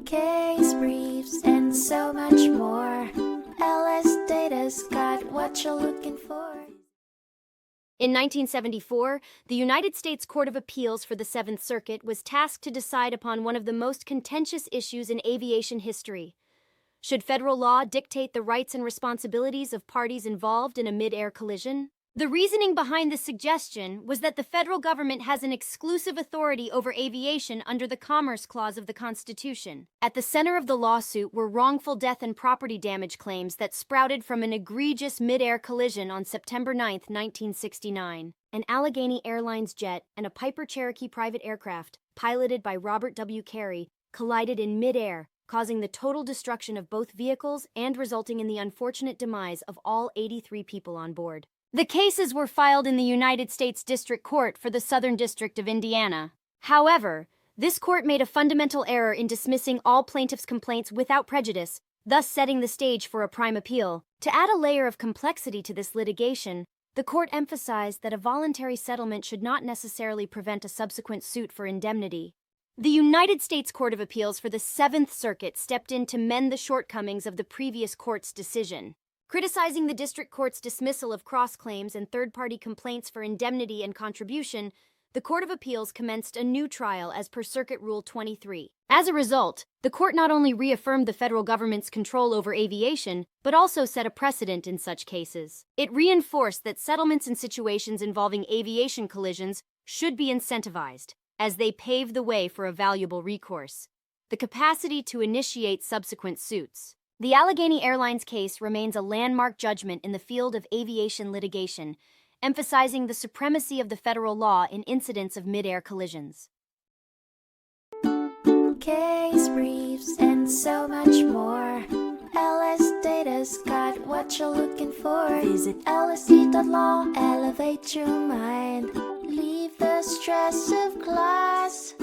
case briefs, and so much more. LSData's got what you're looking for. In 1974, the United States Court of Appeals for the Seventh Circuit was tasked to decide upon one of the most contentious issues in aviation history. Should federal law dictate the rights and responsibilities of parties involved in a mid-air collision? The reasoning behind the suggestion was that the federal government has an exclusive authority over aviation under the Commerce Clause of the Constitution. At the center of the lawsuit were wrongful death and property damage claims that sprouted from an egregious mid-air collision on September 9, 1969. An Allegheny Airlines jet and a Piper Cherokee private aircraft, piloted by Robert W. Carey, collided in mid-air, causing the total destruction of both vehicles and resulting in the unfortunate demise of all 83 people on board. The cases were filed in the United States District Court for the Southern District of Indiana. However, this court made a fundamental error in dismissing all plaintiffs' complaints without prejudice, thus setting the stage for a prime appeal. To add a layer of complexity to this litigation, the court emphasized that a voluntary settlement should not necessarily prevent a subsequent suit for indemnity. The United States Court of Appeals for the Seventh Circuit stepped in to mend the shortcomings of the previous court's decision. Criticizing the district court's dismissal of cross-claims and third-party complaints for indemnity and contribution, the Court of Appeals commenced a new trial as per Circuit Rule 23. As a result, the court not only reaffirmed the federal government's control over aviation, but also set a precedent in such cases. It reinforced that settlements in situations involving aviation collisions should be incentivized, as they pave the way for a valuable recourse. The capacity to initiate subsequent suits. The Allegheny Airlines case remains a landmark judgment in the field of aviation litigation, emphasizing the supremacy of the federal law in incidents of mid-air collisions. Case briefs, and so much more. LSData's got what you're looking for. Visit lsd.law, elevate your mind. Leave the stress of class.